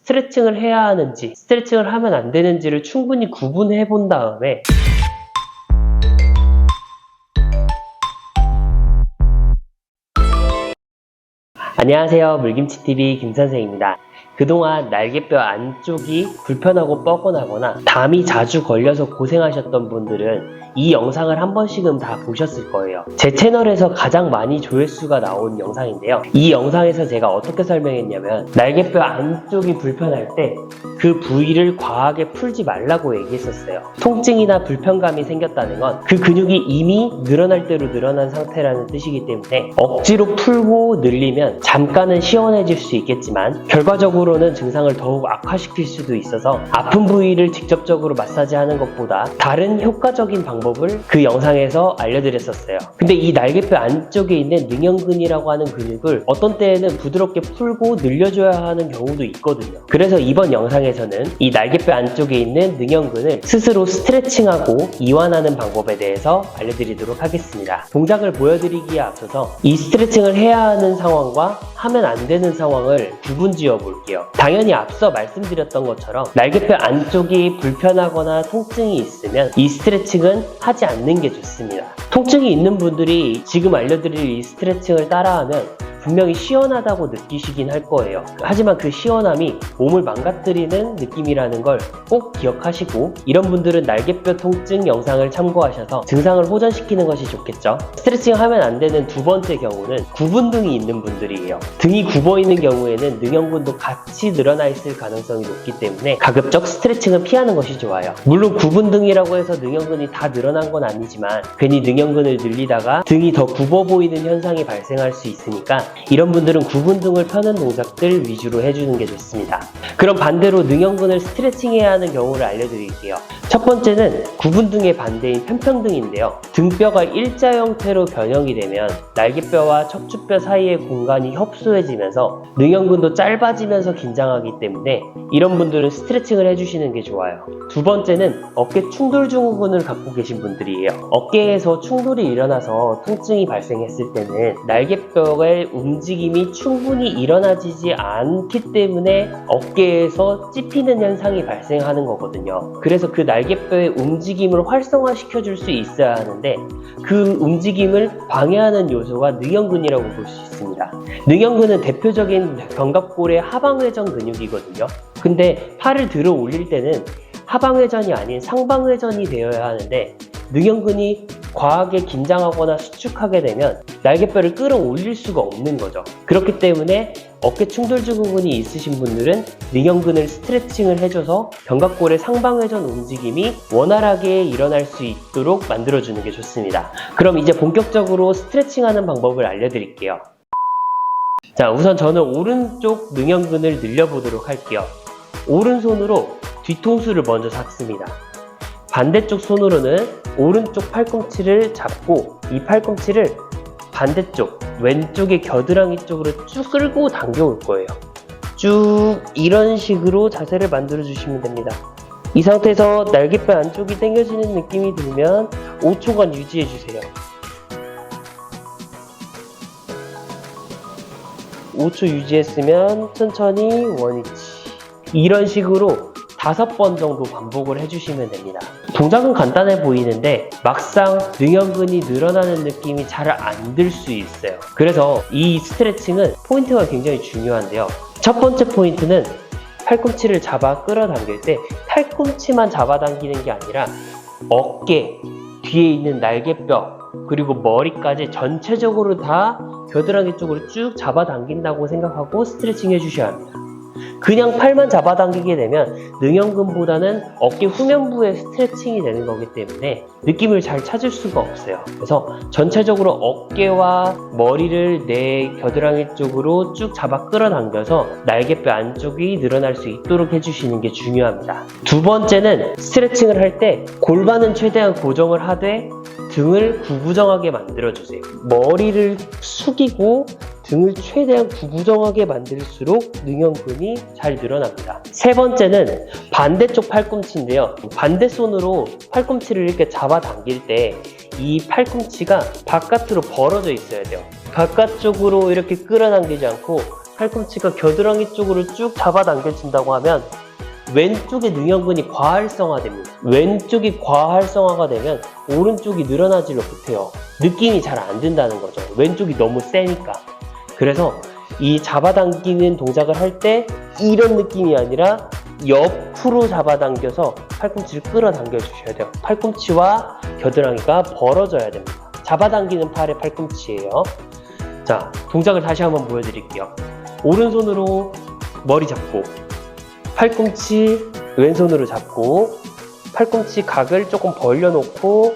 스트레칭을 해야 하는지, 스트레칭을 하면 안 되는지를 충분히 구분해 본 다음에 안녕하세요. 물김치TV 김선생입니다. 그동안 날개뼈 안쪽이 불편하고 뻐근하거나 담이 자주 걸려서 고생하셨던 분들은 이 영상을 한 번씩은 다 보셨을 거예요. 제 채널에서 가장 많이 조회수가 나온 영상인데요. 이 영상에서 제가 어떻게 설명했냐면 날개뼈 안쪽이 불편할 때 그 부위를 과하게 풀지 말라고 얘기했었어요. 통증이나 불편감이 생겼다는 건 그 근육이 이미 늘어날 대로 늘어난 상태라는 뜻이기 때문에 억지로 풀고 늘리면 잠깐은 시원해질 수 있겠지만 결과적으로는 증상을 더욱 악화시킬 수도 있어서 아픈 부위를 직접적으로 마사지하는 것보다 다른 효과적인 방법을 그 영상에서 알려드렸었어요. 근데 이 날개뼈 안쪽에 있는 능형근이라고 하는 근육을 어떤 때에는 부드럽게 풀고 늘려줘야 하는 경우도 있거든요. 그래서 이번 영상에서는 이 날개뼈 안쪽에 있는 능형근을 스스로 스트레칭하고 이완하는 방법에 대해서 알려드리도록 하겠습니다. 동작을 보여드리기에 앞서서 이 스트레칭을 해야 하는 상황과 하면 안 되는 상황을 구분지어 볼게요. 당연히 앞서 말씀드렸던 것처럼 날개뼈 안쪽이 불편하거나 통증이 있으면 이 스트레칭은 하지 않는 게 좋습니다. 통증이 있는 분들이 지금 알려드릴 이 스트레칭을 따라하면 분명히 시원하다고 느끼시긴 할 거예요. 하지만 그 시원함이 몸을 망가뜨리는 느낌이라는 걸 꼭 기억하시고, 이런 분들은 날개뼈 통증 영상을 참고하셔서 증상을 호전시키는 것이 좋겠죠. 스트레칭 하면 안 되는 두 번째 경우는 구분등이 있는 분들이에요. 등이 굽어 있는 경우에는 능형근도 같이 늘어나 있을 가능성이 높기 때문에 가급적 스트레칭은 피하는 것이 좋아요. 물론 구분등이라고 해서 능형근이 다 늘어난 건 아니지만 괜히 능형근을 늘리다가 등이 더 굽어 보이는 현상이 발생할 수 있으니까 이런 분들은 구분등을 펴는 동작들 위주로 해주는 게 좋습니다. 그럼 반대로 능형근을 스트레칭해야 하는 경우를 알려드릴게요. 첫 번째는 구분등의 반대인 편평등인데요. 등뼈가 일자 형태로 변형이 되면 날개뼈와 척추뼈 사이의 공간이 협소해지면서 능형근도 짧아지면서 긴장하기 때문에 이런 분들은 스트레칭을 해주시는 게 좋아요. 두 번째는 어깨 충돌 증후군을 갖고 계신 분들이에요. 어깨에서 충돌이 일어나서 통증이 발생했을 때는 날개뼈의 움직임이 충분히 일어나지지 않기 때문에 어깨에서 찝히는 현상이 발생하는 거거든요. 그래서 그 날개뼈의 움직임을 활성화시켜 줄 수 있어야 하는데 그 움직임을 방해하는 요소가 능형근이라고 볼 수 있습니다. 능형근은 대표적인 견갑골의 하방회전 근육이거든요. 근데 팔을 들어 올릴 때는 하방회전이 아닌 상방회전이 되어야 하는데 능형근이 과하게 긴장하거나 수축하게 되면 날개뼈를 끌어올릴 수가 없는 거죠. 그렇기 때문에 어깨 충돌 증후군이 있으신 분들은 능형근을 스트레칭을 해줘서 견갑골의 상방회전 움직임이 원활하게 일어날 수 있도록 만들어주는 게 좋습니다. 그럼 이제 본격적으로 스트레칭하는 방법을 알려드릴게요. 자, 우선 저는 오른쪽 능형근을 늘려보도록 할게요. 오른손으로 뒤통수를 먼저 잡습니다. 반대쪽 손으로는 오른쪽 팔꿈치를 잡고 이 팔꿈치를 반대쪽 왼쪽의 겨드랑이 쪽으로 쭉 끌고 당겨 올 거예요. 쭉 이런 식으로 자세를 만들어 주시면 됩니다. 이 상태에서 날개뼈 안쪽이 당겨지는 느낌이 들면 5초간 유지해 주세요. 5초 유지했으면 천천히 원위치, 이런 식으로 5번 정도 반복을 해주시면 됩니다. 동작은 간단해 보이는데 막상 능형근이 늘어나는 느낌이 잘 안 들 수 있어요. 그래서 이 스트레칭은 포인트가 굉장히 중요한데요. 첫 번째 포인트는 팔꿈치를 잡아 끌어당길 때 팔꿈치만 잡아당기는 게 아니라 어깨, 뒤에 있는 날개뼈, 그리고 머리까지 전체적으로 다 겨드랑이 쪽으로 쭉 잡아당긴다고 생각하고 스트레칭 해주셔야 합니다. 그냥 팔만 잡아당기게 되면 능형근보다는 어깨 후면부의 스트레칭이 되는 거기 때문에 느낌을 잘 찾을 수가 없어요. 그래서 전체적으로 어깨와 머리를 내 겨드랑이 쪽으로 쭉 잡아 끌어당겨서 날개뼈 안쪽이 늘어날 수 있도록 해주시는 게 중요합니다. 두 번째는 스트레칭을 할 때 골반은 최대한 고정을 하되 등을 구부정하게 만들어주세요. 머리를 숙이고 등을 최대한 구부정하게 만들수록 능형근이 잘 늘어납니다. 세 번째는 반대쪽 팔꿈치인데요. 반대손으로 팔꿈치를 이렇게 잡아당길 때 이 팔꿈치가 바깥으로 벌어져 있어야 돼요. 바깥쪽으로 이렇게 끌어당기지 않고 팔꿈치가 겨드랑이 쪽으로 쭉 잡아당겨진다고 하면 왼쪽의 능형근이 과활성화됩니다. 왼쪽이 과활성화가 되면 오른쪽이 늘어나지를 못해요. 느낌이 잘 안 든다는 거죠. 왼쪽이 너무 세니까. 그래서 이 잡아당기는 동작을 할 때 이런 느낌이 아니라 옆으로 잡아당겨서 팔꿈치를 끌어당겨 주셔야 돼요. 팔꿈치와 겨드랑이가 벌어져야 됩니다. 잡아당기는 팔의 팔꿈치예요. 자, 동작을 다시 한번 보여드릴게요. 오른손으로 머리 잡고 팔꿈치 왼손으로 잡고 팔꿈치 각을 조금 벌려놓고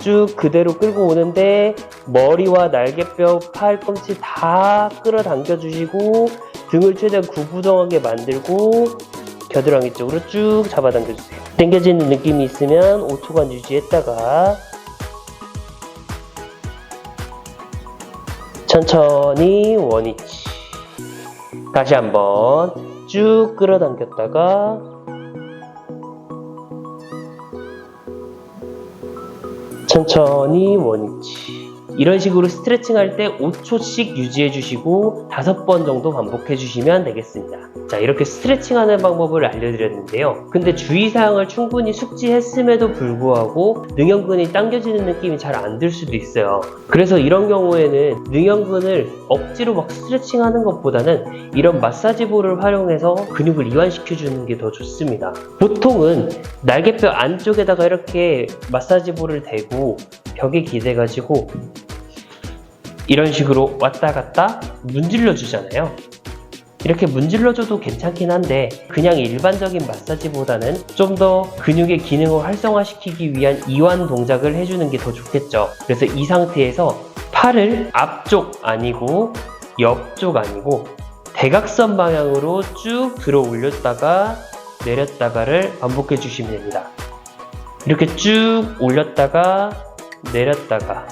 쭉 그대로 끌고 오는데 머리와 날개뼈, 팔꿈치 다 끌어당겨 주시고 등을 최대한 구부정하게 만들고 겨드랑이 쪽으로 쭉 잡아당겨 주세요. 당겨지는 느낌이 있으면 5초간 유지했다가 천천히 원위치. 다시 한번 쭉 끌어당겼다가 천천히 원위치. 이런 식으로 스트레칭 할 때 5초씩 유지해 주시고 5번 정도 반복해 주시면 되겠습니다. 자, 이렇게 스트레칭 하는 방법을 알려드렸는데요. 근데 주의사항을 충분히 숙지했음에도 불구하고 능형근이 당겨지는 느낌이 잘 안 들 수도 있어요. 그래서 이런 경우에는 능형근을 억지로 막 스트레칭 하는 것보다는 이런 마사지볼을 활용해서 근육을 이완시켜 주는 게 더 좋습니다. 보통은 날개뼈 안쪽에다가 이렇게 마사지볼을 대고 벽에 기대가지고 이런 식으로 왔다 갔다 문질러 주잖아요. 이렇게 문질러 줘도 괜찮긴 한데 그냥 일반적인 마사지보다는 좀 더 근육의 기능을 활성화시키기 위한 이완 동작을 해주는 게 더 좋겠죠. 그래서 이 상태에서 팔을 앞쪽 아니고 옆쪽 아니고 대각선 방향으로 쭉 들어 올렸다가 내렸다가를 반복해 주시면 됩니다. 이렇게 쭉 올렸다가 내렸다가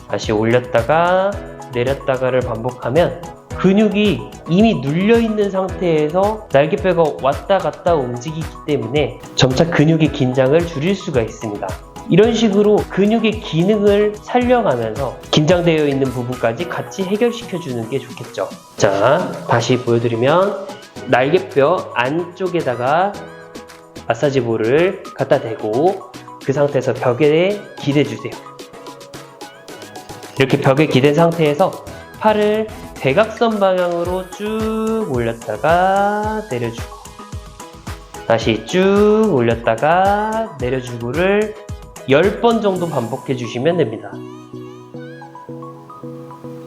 다시 올렸다가 내렸다가를 반복하면 근육이 이미 눌려있는 상태에서 날개뼈가 왔다 갔다 움직이기 때문에 점차 근육의 긴장을 줄일 수가 있습니다. 이런 식으로 근육의 기능을 살려가면서 긴장되어 있는 부분까지 같이 해결시켜 주는 게 좋겠죠. 자, 다시 보여드리면 날개뼈 안쪽에다가 마사지볼을 갖다 대고 그 상태에서 벽에 기대 주세요. 이렇게 벽에 기댄 상태에서 팔을 대각선 방향으로 쭉 올렸다가 내려주고 다시 쭉 올렸다가 내려주고를 10번 정도 반복해 주시면 됩니다.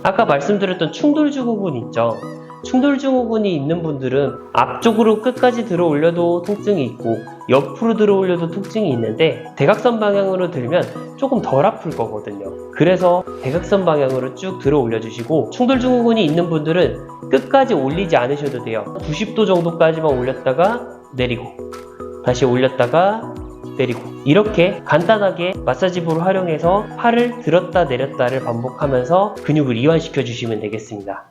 아까 말씀드렸던 충돌증후군 있죠? 충돌증후군이 있는 분들은 앞쪽으로 끝까지 들어 올려도 통증이 있고 옆으로 들어 올려도 통증이 있는데 대각선 방향으로 들면 조금 덜 아플 거거든요. 그래서 대각선 방향으로 쭉 들어 올려주시고 충돌증후군이 있는 분들은 끝까지 올리지 않으셔도 돼요. 90도 정도까지만 올렸다가 내리고 다시 올렸다가 내리고 이렇게 간단하게 마사지볼을 활용해서 팔을 들었다 내렸다를 반복하면서 근육을 이완시켜 주시면 되겠습니다.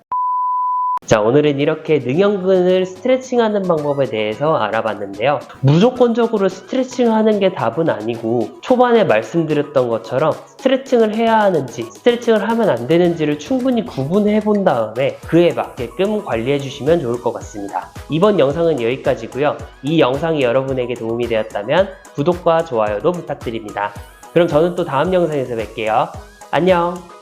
자, 오늘은 이렇게 능형근을 스트레칭하는 방법에 대해서 알아봤는데요. 무조건적으로 스트레칭하는 게 답은 아니고 초반에 말씀드렸던 것처럼 스트레칭을 해야 하는지 스트레칭을 하면 안 되는지를 충분히 구분해 본 다음에 그에 맞게끔 관리해 주시면 좋을 것 같습니다. 이번 영상은 여기까지고요. 이 영상이 여러분에게 도움이 되었다면 구독과 좋아요도 부탁드립니다. 그럼 저는 또 다음 영상에서 뵐게요. 안녕!